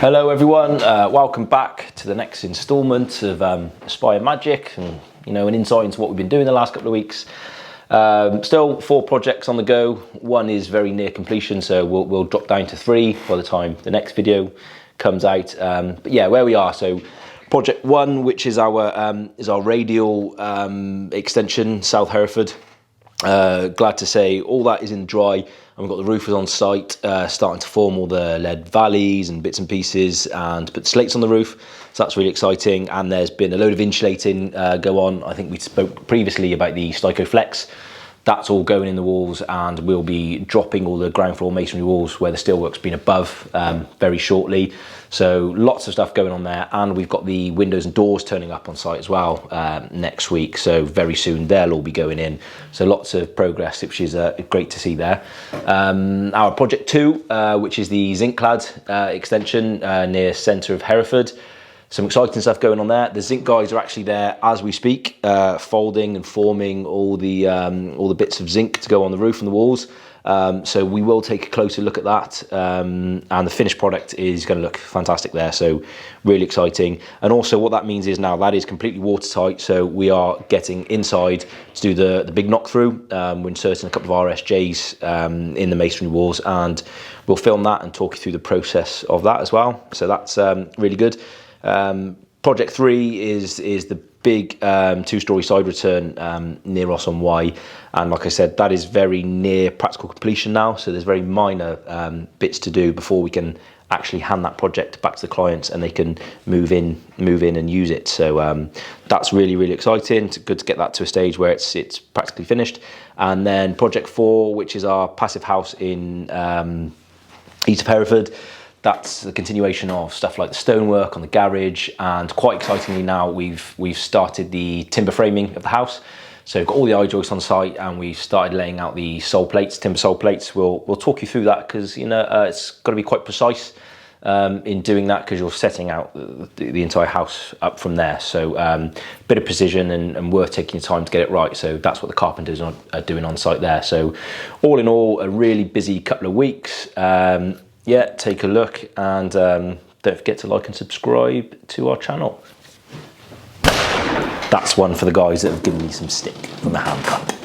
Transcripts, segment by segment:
Hello everyone, welcome back to the next instalment of Aspire Magic, and an insight into what we've been doing the last couple of weeks. Still 4 projects on the go. One is very near completion, so we'll drop down to 3 by the time the next video comes out. But yeah, where we are, so project 1, which is our radial extension, South Hereford. Glad to say all that is in dry, and we've got the roofers on site starting to form all the lead valleys and bits and pieces and put slates on the roof, so that's really exciting. And there's been a load of insulating go on. I think we spoke previously about the Stykoflex. That's all going in the walls, and we'll be dropping all the ground floor masonry walls where the steelwork's been above very shortly. So lots of stuff going on there, and we've got the windows and doors turning up on site as well next week. So very soon they'll all be going in. So lots of progress, which is great to see there. Our project 2, which is the Zinc clad extension near centre of Hereford. Some exciting stuff going on there. The Zinc guys are actually there as we speak, folding and forming all the bits of zinc to go on the roof and the walls. So we will take a closer look at that, and the finished product is going to look fantastic there. So really exciting. And also what that means is now that is completely watertight. So we are getting inside to do the big knock through. We're inserting a couple of RSJs in the masonry walls, and we'll film that and talk you through the process of that as well. So that's really good. Project 3 is the big 2-storey side return near Ross on Wye, and like I said, that is very near practical completion now. So there's very minor bits to do before we can actually hand that project back to the clients and they can move in and use it. So that's really exciting. It's good to get that to a stage where it's practically finished. And then project 4, which is our passive house in east of Hereford. That's the continuation of stuff like the stonework on the garage, and quite excitingly now we've started the timber framing of the house. So we've got all the I-joists on site, and we've started laying out the sole plates, timber sole plates. We'll talk you through that, because it's got to be quite precise in doing that, because you're setting out the entire house up from there. So bit of precision and worth taking your time to get it right. So that's what the carpenters are doing on site there. So all in all, a really busy couple of weeks. Yeah, take a look, and don't forget to like and subscribe to our channel. That's one for the guys that have given me some stick from the hand cut.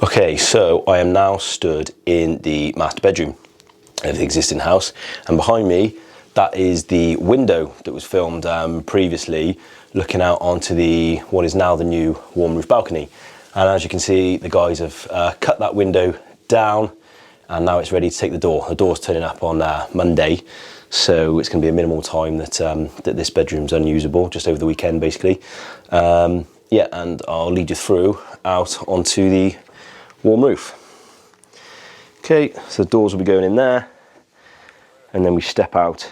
Okay, so I am now stood in the master bedroom of the existing house, and behind me, that is the window that was filmed previously, looking out onto what is now the new warm roof balcony. And as you can see, the guys have cut that window down, and now it's ready to take the door. The door's turning up on Monday, so it's going to be a minimal time that this bedroom's unusable, just over the weekend basically. Yeah, and I'll lead you through out onto the warm roof. Okay, so the doors will be going in there, and then we step out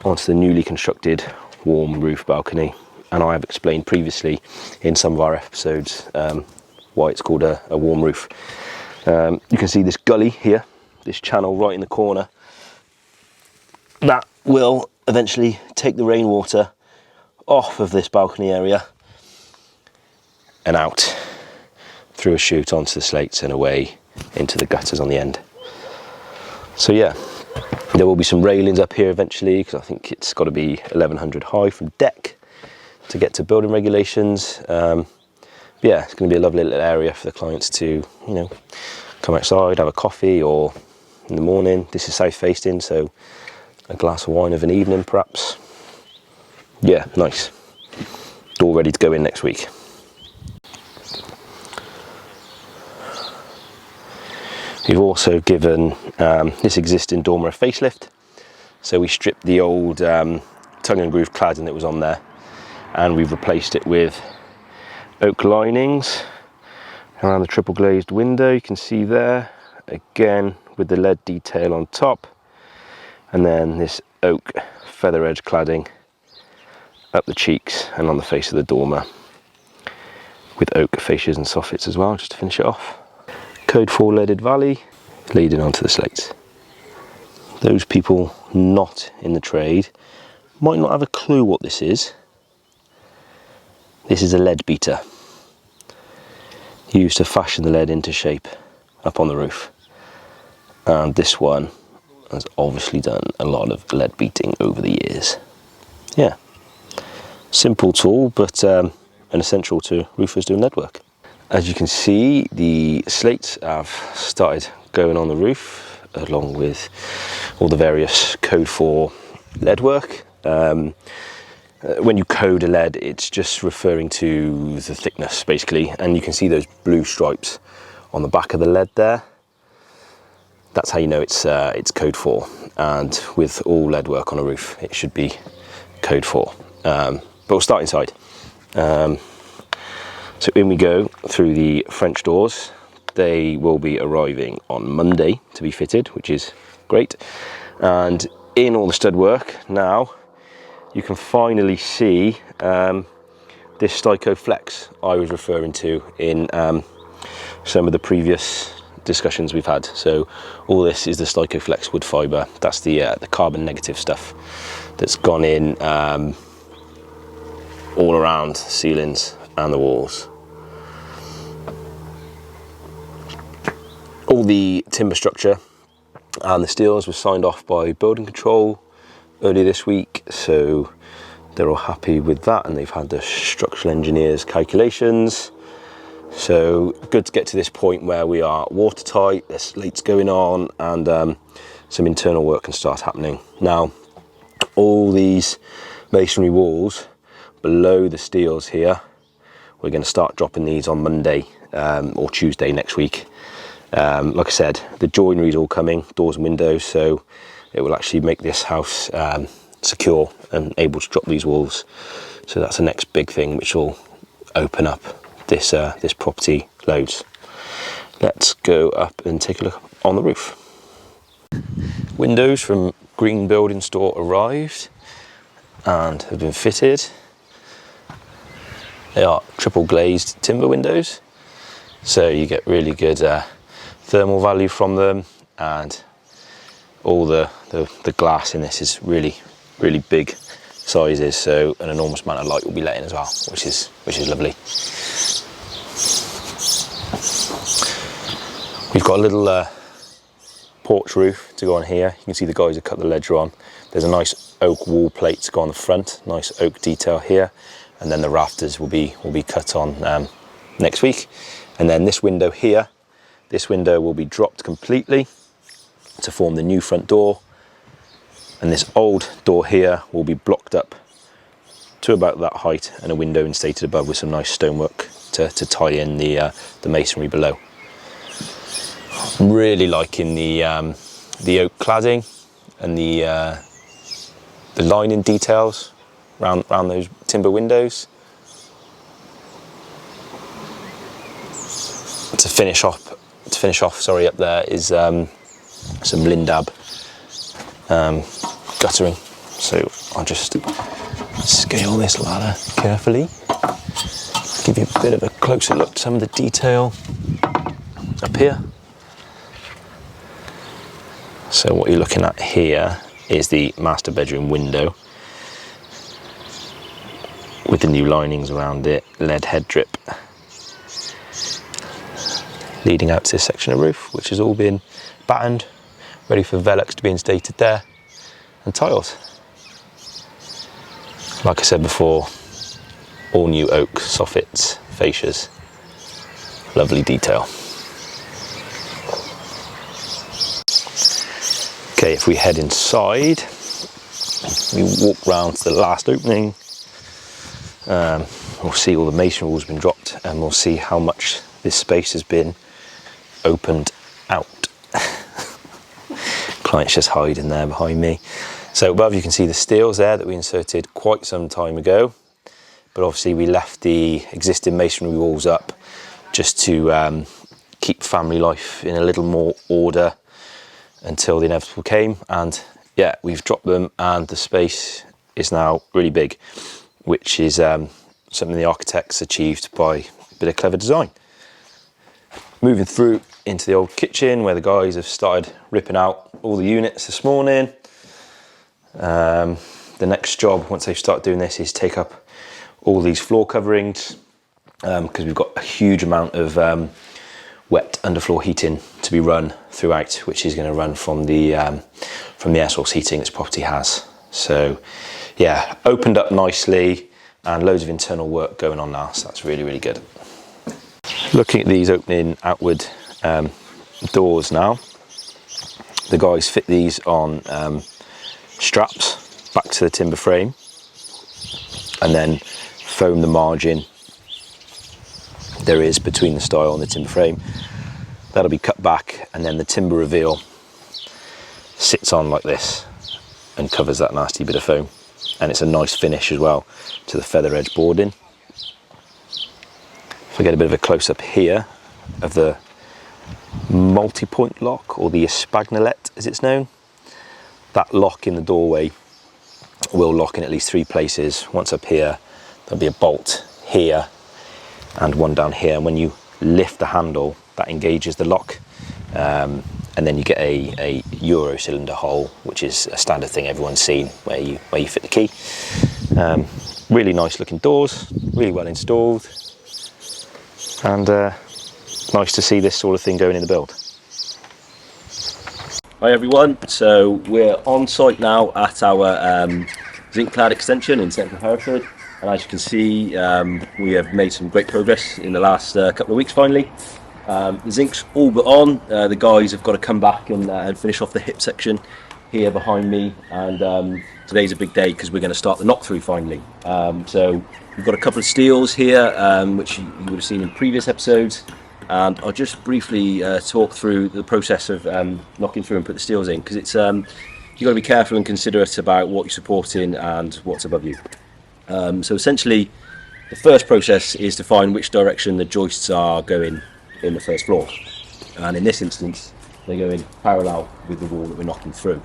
onto the newly constructed warm roof balcony. And I have explained previously in some of our episodes why it's called a warm roof. You can see this gully here, this channel right in the corner. That will eventually take the rainwater off of this balcony area and out through a chute onto the slates and away into the gutters on the end. So yeah, there will be some railings up here eventually, because I think it's got to be 1100 high from deck to get to building regulations. Yeah, it's going to be a lovely little area for the clients to, come outside, have a coffee, or in the morning. This is south facing, so a glass of wine of an evening perhaps. Yeah, nice. All ready to go in next week. We've also given this existing dormer a facelift. So we stripped the old tongue and groove cladding that was on there, and we've replaced it with oak linings around the triple glazed window. You can see there again with the lead detail on top, and then this oak feather edge cladding up the cheeks and on the face of the dormer, with oak fascias and soffits as well, just to finish it off. Code 4 leaded valley leading onto the slates. Those people not in the trade might not have a clue what this is. This is a lead beater, used to fashion the lead into shape up on the roof. And this one has obviously done a lot of lead beating over the years. Yeah, simple tool, but an essential to roofers doing lead work. As you can see, the slates have started going on the roof, along with all the various code 4 lead work. When you code a lead, it's just referring to the thickness, basically, and you can see those blue stripes on the back of the lead there. That's how you know it's code 4, and with all lead work on a roof, it should be code 4. But we'll start inside. So in we go through the French doors. They will be arriving on Monday to be fitted, which is great. And in all the stud work now, you can finally see this Styco Flex I was referring to in some of the previous discussions we've had. So all this is the Styco Flex wood fibre. That's the carbon negative stuff that's gone in all around ceilings and the walls. All the timber structure and the steels were signed off by building control earlier this week, so they're all happy with that, and they've had the structural engineers calculations. So good to get to this point where we are watertight, there's slates going on, and some internal work can start happening. Now, all these masonry walls below the steels here, we're going to start dropping these on Monday or Tuesday next week. Like I said, the joinery is all coming, doors and windows, so it will actually make this house secure and able to drop these walls. So that's the next big thing, which will open up this this property loads. Let's go up and take a look on the roof. Windows from Green Building Store arrived and have been fitted. They are triple glazed timber windows, so you get really good thermal value from them, and all the glass in this is really big sizes, so an enormous amount of light will be let in as well, which is lovely. We've got a little porch roof to go on here. You can see the guys have cut the ledger on. There's a nice oak wall plate to go on the front, nice oak detail here, and then the rafters will be cut on next week. And then this window here, this window will be dropped completely to form the new front door, and this old door here will be blocked up to about that height, and a window instated above with some nice stonework to tie in the masonry below. I'm really liking the oak cladding and the lining details around those timber windows. To finish off, sorry, up there is some lindab guttering. So I'll just scale this ladder carefully, give you a bit of a closer look at some of the detail up here. So what you're looking at here is the master bedroom window with the new linings around it, lead head drip, leading out to this section of roof, which has all been battened, ready for Velux to be instated there, and tiled. Like I said before, all new oak soffits, fascias, lovely detail. Okay, if we head inside, we walk round to the last opening, we'll see all the masonry walls have been dropped, and we'll see how much this space has been opened out. Client's just hiding there behind me. So above you can see the steels there that we inserted quite some time ago, but obviously we left the existing masonry walls up just to keep family life in a little more order until the inevitable came. And yeah, we've dropped them, and the space is now really big, which is something the architects achieved by a bit of clever design. Moving through into the old kitchen, where the guys have started ripping out all the units this morning. The next job, once they've started doing this, is take up all these floor coverings, because we've got a huge amount of wet underfloor heating to be run throughout, which is going to run from the air source heating this property has. So yeah, opened up nicely and loads of internal work going on now, so that's really, really good. Looking at these opening outward doors now, the guys fit these on straps back to the timber frame and then foam the margin there is between the stile and the timber frame. That'll be cut back, and then the timber reveal sits on like this and covers that nasty bit of foam, and it's a nice finish as well to the feather edge boarding. If I get a bit of a close-up here of the multi-point lock, or the espagnolet as it's known, that lock in the doorway will lock in at least 3 places. Once up here, there'll be a bolt here and one down here, and when you lift the handle, that engages the lock, and then you get a Euro cylinder hole, which is a standard thing everyone's seen, where you fit the key. Really nice looking doors, really well installed, and nice to see this sort of thing going in the build. Hi everyone, so we're on site now at our Zinc clad extension in central Hereford, and as you can see, we have made some great progress in the last couple of weeks finally. The zinc's all but on. The guys have got to come back and finish off the hip section here behind me, and today's a big day because we're going to start the knock through finally. So we've got a couple of steels here, which you would have seen in previous episodes, and I'll just briefly talk through the process of knocking through and put the steels in, because it's you've got to be careful and considerate about what you're supporting and what's above you. So essentially, the first process is to find which direction the joists are going in the first floor, and in this instance they go in parallel with the wall that we're knocking through.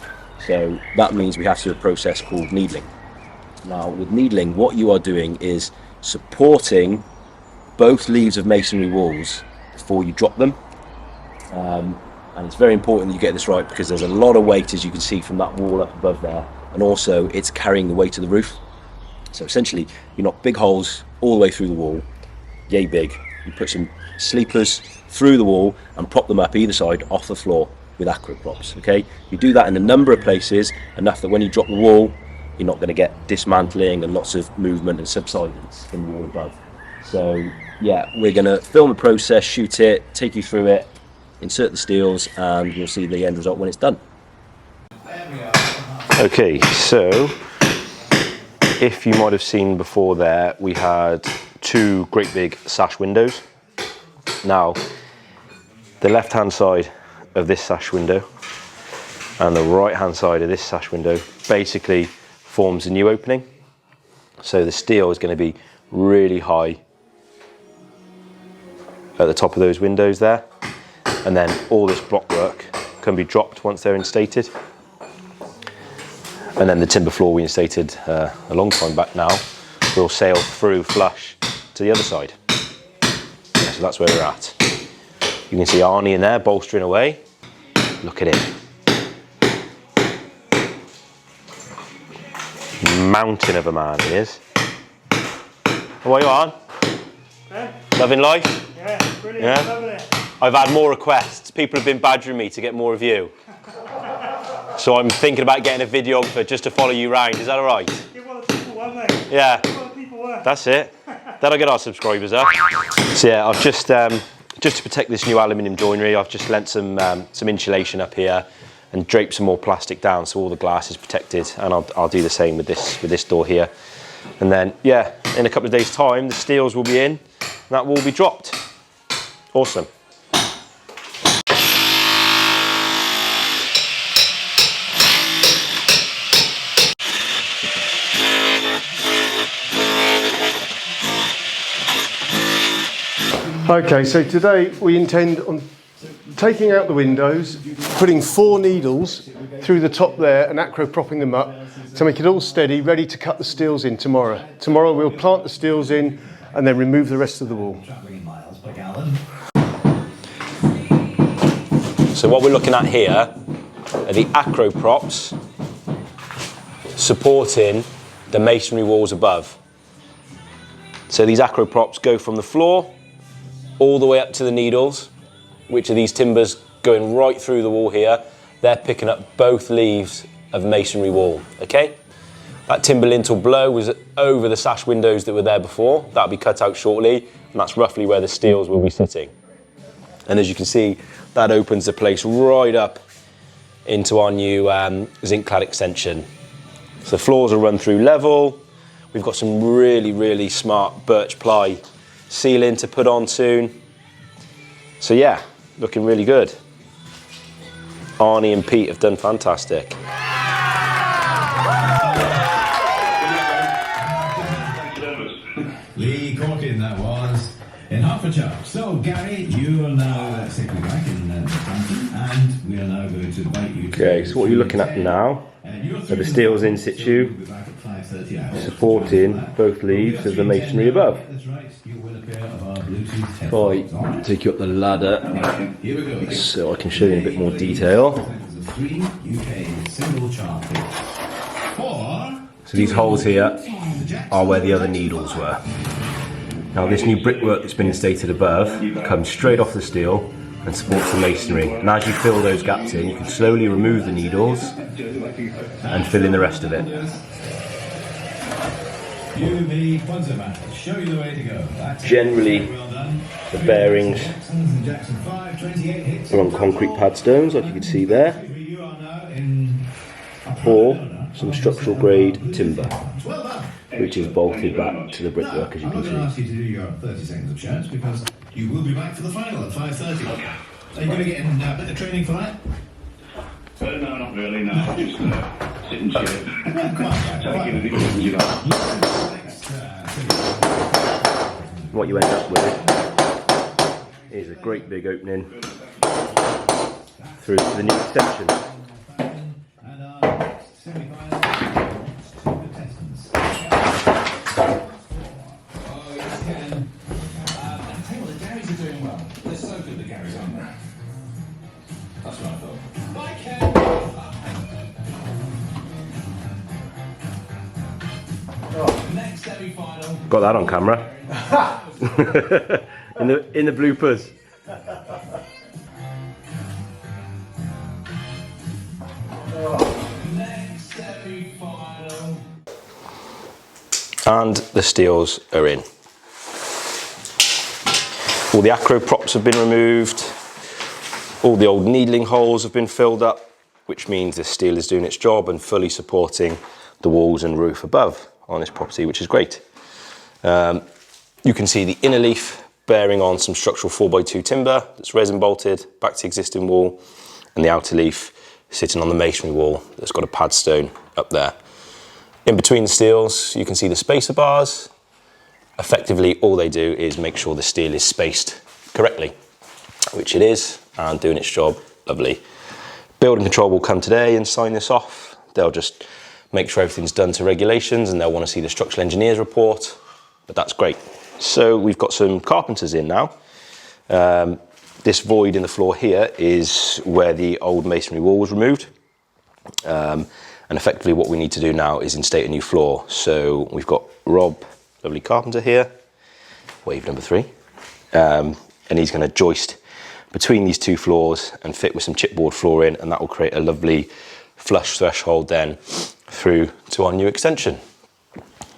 So that means we have to do a process called needling. Now with needling, what you are doing is supporting both leaves of masonry walls before you drop them, and it's very important that you get this right, because there's a lot of weight, as you can see from that wall up above there, and also it's carrying the weight of the roof. So essentially you knock big holes all the way through the wall, yay big. You put some sleepers through the wall and prop them up either side off the floor with acro props. Okay, you do that in a number of places, enough that when you drop the wall, you're not going to get dismantling and lots of movement and subsidence from the wall above. So yeah, we're going to film the process, shoot it, take you through it, insert the steels, and you'll see the end result when it's done. Okay, so if you might have seen before there, we had 2 great big sash windows. Now, the left-hand side of this sash window and the right-hand side of this sash window basically forms a new opening. So the steel is going to be really high at the top of those windows there, and then all this block work can be dropped once they're instated. And then the timber floor we instated a long time back now will sail through flush to the other side. Yeah, so that's where we're at. You can see Arnie in there bolstering away. Look at it. Mountain of a man he is. What are you on? Loving life? Yeah, brilliant. Yeah? Lovely. I've had more requests. People have been badgering me to get more of you. So I'm thinking about getting a videographer just to follow you around. Is that all right? Give one of the people one, mate. Yeah. Give one of the people one. That's it. That'll get our subscribers up. So yeah, I've just to protect this new aluminium joinery, I've just lent some insulation up here and draped some more plastic down so all the glass is protected. And I'll do the same with this door here. And then yeah, in a couple of days' time, the steels will be in and that will be dropped. Awesome. Okay, so today we intend on taking out the windows, putting 4 needles through the top there and acro propping them up to make it all steady, ready to cut the steels in tomorrow. Tomorrow we'll plant the steels in and then remove the rest of the wall. So what we're looking at here are the acro props supporting the masonry walls above. So these acro props go from the floor all the way up to the needles, which are these timbers going right through the wall here. They're picking up both leaves of masonry wall, okay? That timber lintel below was over the sash windows that were there before. That'll be cut out shortly, and that's roughly where the steels will be sitting. And as you can see, that opens the place right up into our new zinc clad extension. So the floors will run through level. We've got some really, really smart birch ply ceiling to put on soon. So yeah, looking really good. Arnie and Pete have done fantastic. Lee Corkin, that was in Hertfordshire. So, Gary, you are now safely back in Southampton, and we are now going to invite you to... Okay, so what you're looking at now are the steels in situ, supporting both leaves of the masonry above. If I take you up the ladder, so I can show you in a bit more detail. So these holes here are where the other needles were. Now this new brickwork that's been instated above comes straight off the steel and supports the masonry. And as you fill those gaps in, you can slowly remove the needles and fill in the rest of it. Generally, the bearings are on concrete pad stones, like you can see there, or some structural grade timber, which is bolted back to the brickwork, as you can see. I'm going to ask you to do your 30 seconds of chance because you will be back for the final at 5:30. Are you going to get in a bit of training for that? No, not really, no. Just sit and chill. Taking the decisions you like. What you end up with is a great big opening through to the new extension. Got that on camera. in the bloopers. And the steels are in. All the acro props have been removed. All the old needling holes have been filled up, which means the steel is doing its job and fully supporting the walls and roof above on this property, which is great. You can see the inner leaf bearing on some structural 4x2 timber that's resin bolted back to the existing wall, and the outer leaf sitting on the masonry wall that's got a pad stone up there. In between the steels, you can see the spacer bars. Effectively, all they do is make sure the steel is spaced correctly, which it is, and doing its job lovely. Building control will come today and sign this off. They'll just make sure everything's done to regulations, and they'll want to see the structural engineer's report, but that's great. So we've got some carpenters in now. This void in the floor here is where the old masonry wall was removed. And effectively what we need to do now is instate a new floor. So we've got Rob, lovely carpenter here, wave number 3. And he's going to joist between these two floors and fit with some chipboard flooring, and that will create a lovely flush threshold then through to our new extension.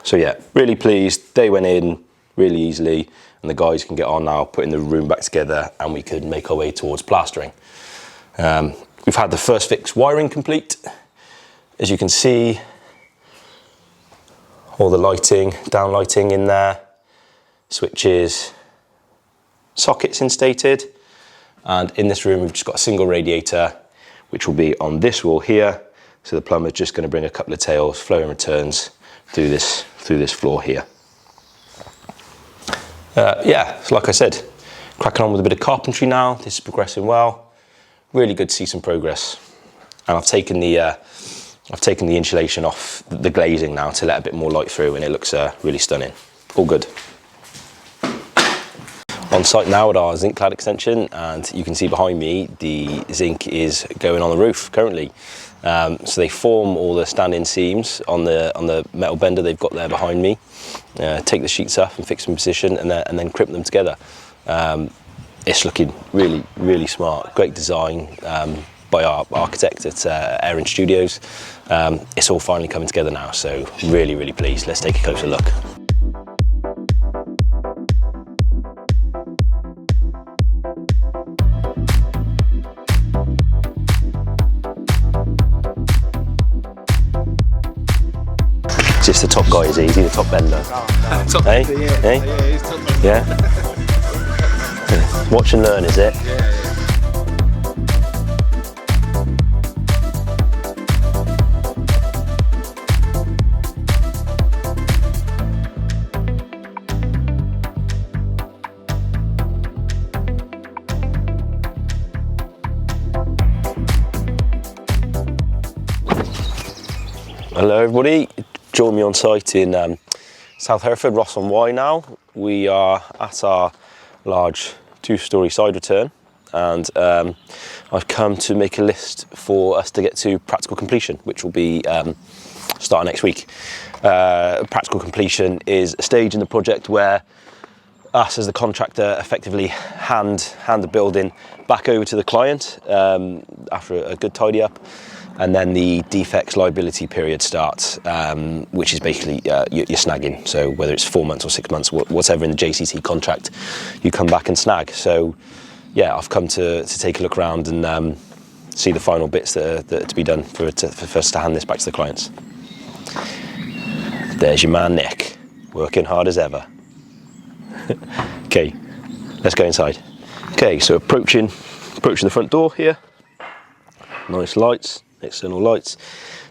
So yeah, really pleased. They went in really easily, and the guys can get on now putting the room back together, and we could make our way towards plastering. We've had the first fix wiring complete. As you can see, all the lighting, down lighting in there, switches, sockets instated, and in this room we've just got a single radiator, which will be on this wall here. So the plumber's just going to bring a couple of tails, flow and returns through this floor here. Yeah, so like I said, cracking on with a bit of carpentry now. This is progressing well. Really good to see some progress. And I've taken the insulation off the glazing now to let a bit more light through, and it looks really stunning. All good. On site now at our zinc clad extension, and you can see behind me the zinc is going on the roof currently. So they form all the stand-in seams on the metal bender they've got there behind me. Take the sheets up and fix them in position, and then crimp them together. it's looking really, really smart. Great design by our architect at Erin Studios. It's all finally coming together now, so really, really pleased. Let's take a closer look. Just the top guy, is he? Is he the top bender? Top Hey? bender, yeah. Hey? Yeah, he's top bender. Yeah? Watch and learn, is it? Yeah. Hello everybody, join me on site in South Hereford, Ross on Wye now. We are at our large 2-storey side return, and I've come to make a list for us to get to practical completion, which will be starting next week. Practical completion is a stage in the project where us as the contractor effectively hand the building back over to the client after a good tidy up. And then the defects liability period starts, which is basically your snagging. So whether it's 4 months or 6 months, whatever in the JCT contract, you come back and snag. So yeah, I've come to take a look around and see the final bits that are to be done for us to hand this back to the clients. There's your man Nick, working hard as ever. Okay, let's go inside. Okay, so approaching the front door here. Nice lights. External lights,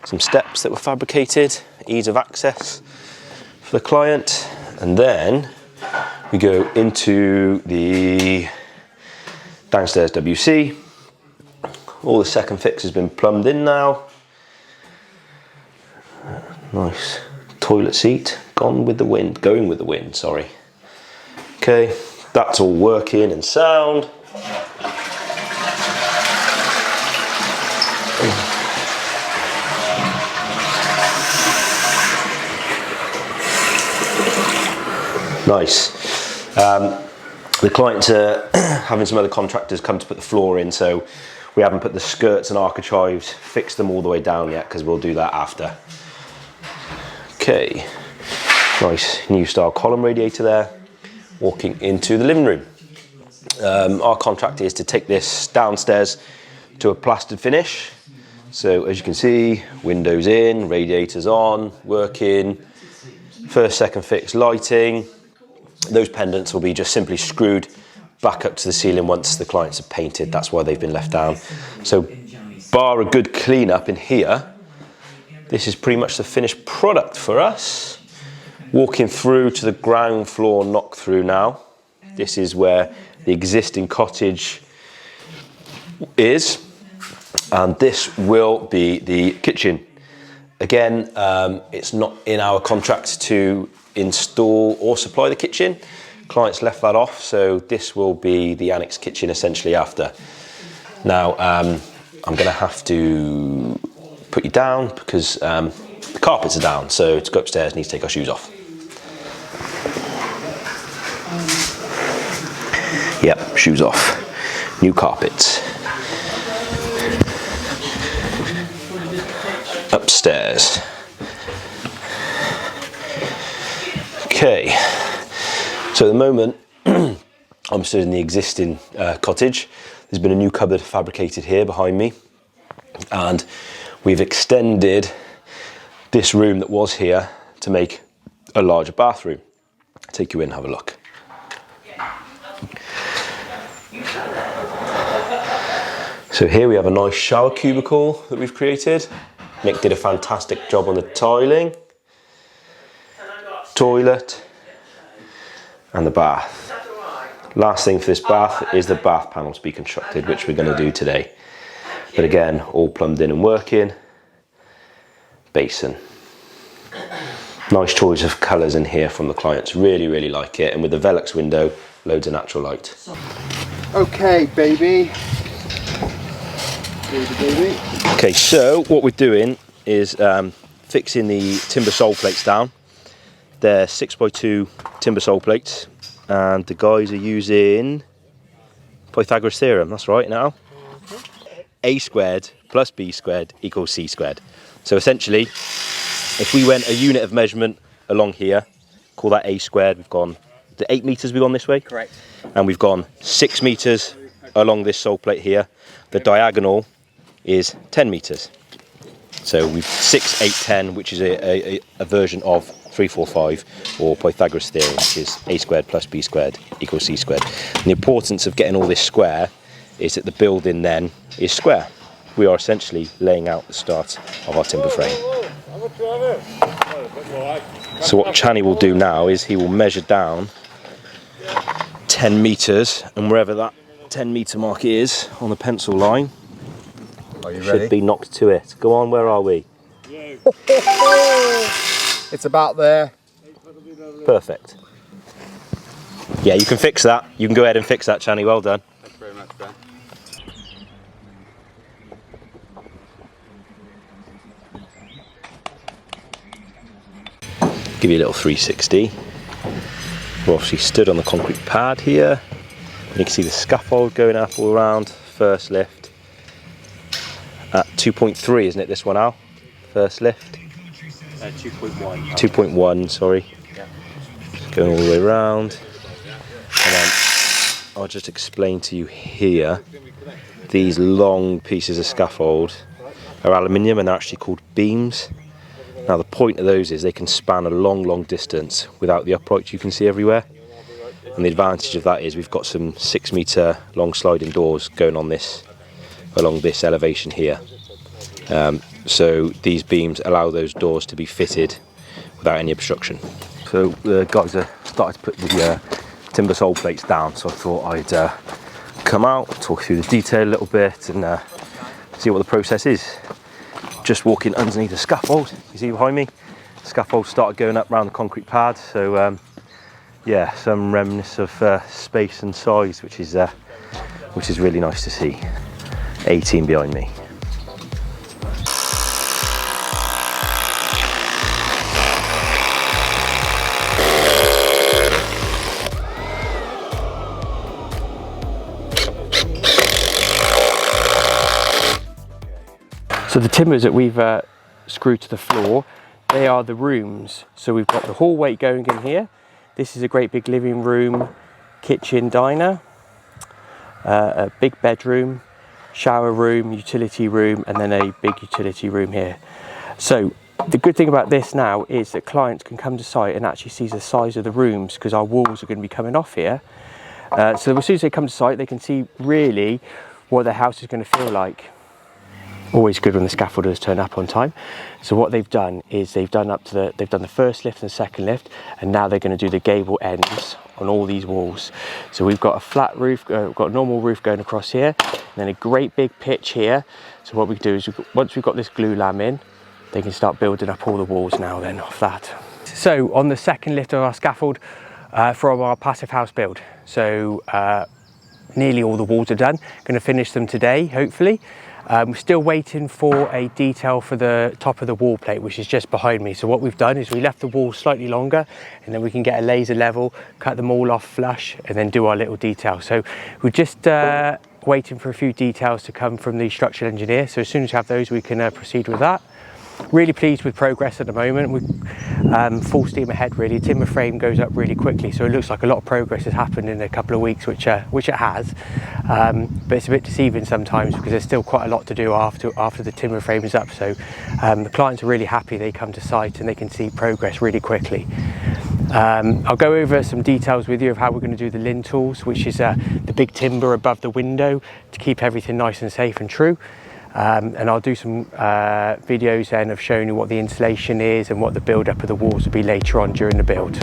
some steps that were fabricated, ease of access for the client, and then we go into the downstairs WC. All the second fix has been plumbed in now. Nice toilet seat, going with the wind, sorry. Okay, that's all working and sound. Nice. The clients are having some other contractors come to put the floor in, so we haven't put the skirts and architraves, fixed them all the way down yet, because we'll do that after. Okay, nice new style column radiator there. Walking into the living room. Our contract is to take this downstairs to a plastered finish. So as you can see, windows in, radiators on, working. First, second fix lighting. Those pendants will be just simply screwed back up to the ceiling once the clients have painted. That's why they've been left down. So bar a good clean up in here, this is pretty much the finished product for us. Walking through to the ground floor knock through now. This is where the existing cottage is, and this will be the kitchen. Again, it's not in our contract to install or supply the kitchen. Clients left that off, so this will be the annex kitchen essentially after. Now, I'm going to have to put you down because the carpets are down, so to go upstairs need to take our shoes off. Yep, shoes off. New carpets. Upstairs. Okay, so at the moment I'm stood in the existing cottage. There's been a new cupboard fabricated here behind me, and we've extended this room that was here to make a larger bathroom. I'll take you in and have a look. So here we have a nice shower cubicle that we've created. Nick did a fantastic job on the tiling. Toilet and the bath. Last thing for this bath is the bath panel to be constructed, which we're going to do today. But again, all plumbed in and working. Basin. Nice choice of colours in here from the clients. Really, really like it. And with the Velux window, loads of natural light. Okay, baby. Baby. Okay, so what we're doing is fixing the timber sole plates down. They're 6x2 timber sole plates, and the guys are using Pythagoras theorem, that's right now. A squared plus B squared equals C squared. So essentially, if we went a unit of measurement along here, call that A squared, we've gone, the 8 meters we've gone this way? Correct. And we've gone 6 meters along this sole plate here. The diagonal is 10 meters. So we've 6, 8, 10, which is a version of 3, 4, 5, or Pythagoras theorem, which is A squared plus B squared equals C squared. And the importance of getting all this square is that the building then is square. We are essentially laying out the start of our timber frame. So what Channy will do now is he will measure down 10 meters, and wherever that 10 meter mark is on the pencil line, Are you should be knocked to it. Go on, where are we? It's about there. Perfect. Yeah, you can fix that. You can go ahead and fix that, Channy. Well done. Thanks very much, Ben. Give you a little 360. We're obviously stood on the concrete pad here. You can see the scaffold going up all around. First lift at 2.3, isn't it, this one, Al? First lift? 2.1. 2.1, sorry. Yeah. Going all the way around. And then I'll just explain to you here, these long pieces of scaffold are aluminium and they're actually called beams. Now the point of those is they can span a long distance without the uprights you can see everywhere. And the advantage of that is we've got some 6 meter long sliding doors going on this, along this elevation here. So these beams allow those doors to be fitted without any obstruction. So the guys are starting to put the timber sole plates down, so I thought I'd come out, talk through the detail a little bit and see what the process is. Just walking underneath the scaffold, you see behind me, the scaffold started going up around the concrete pad, so yeah, some remnants of space and size, which is really nice to see. 18 behind me. So the timbers that we've screwed to the floor, they are the rooms. So we've got the hallway going in here. This is a great big living room, kitchen, diner, a big bedroom, shower room, utility room, and then a big utility room here. So the good thing about this now is that clients can come to site and actually see the size of the rooms, because our walls are going to be coming off here. So as soon as they come to site, they can see really what their house is going to feel like. Always good when the scaffolders turn up on time. So what they've done is they've done the first lift and second lift, and now they're going to do the gable ends on all these walls. So we've got a flat roof, we've got a normal roof going across here, and then a great big pitch here. So what we do is once we've got this glue lam in, they can start building up all the walls now then off that. So on the second lift of our scaffold from our passive house build. So nearly all the walls are done. Going to finish them today, hopefully. We're still waiting for a detail for the top of the wall plate, which is just behind me. So what we've done is we left the wall slightly longer, and then we can get a laser level, cut them all off flush, and then do our little detail. So we're just waiting for a few details to come from the structural engineer. So as soon as we have those, we can proceed with that. Really pleased with progress at the moment. We're full steam ahead really. Timber frame goes up really quickly, so it looks like a lot of progress has happened in a couple of weeks, which it has. But it's a bit deceiving sometimes because there's still quite a lot to do after the timber frame is up. So the clients are really happy. They come to site and they can see progress really quickly. I'll go over some details with you of how we're going to do the lintels, which is the big timber above the window to keep everything nice and safe and true. And I'll do some videos then of showing you what the insulation is and what the build up of the walls will be later on during the build.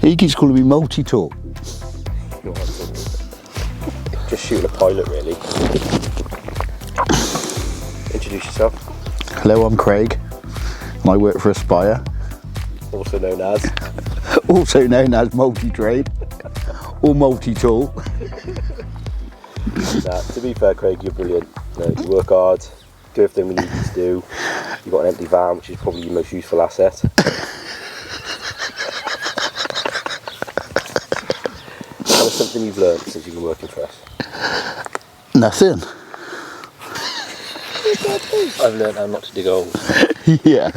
He keeps calling me multi-tool. Just shooting a pilot, really. Introduce yourself. Hello, I'm Craig, and I work for Aspire, Also known as. also known as multi-trade or multi-tool. Nah, to be fair, Craig, you're brilliant. You work hard, do everything we need you to do. You've got an empty van, which is probably your most useful asset. Tell us something you've learned since you've been working for us. Nothing. I've learned how not to dig holes. Yeah.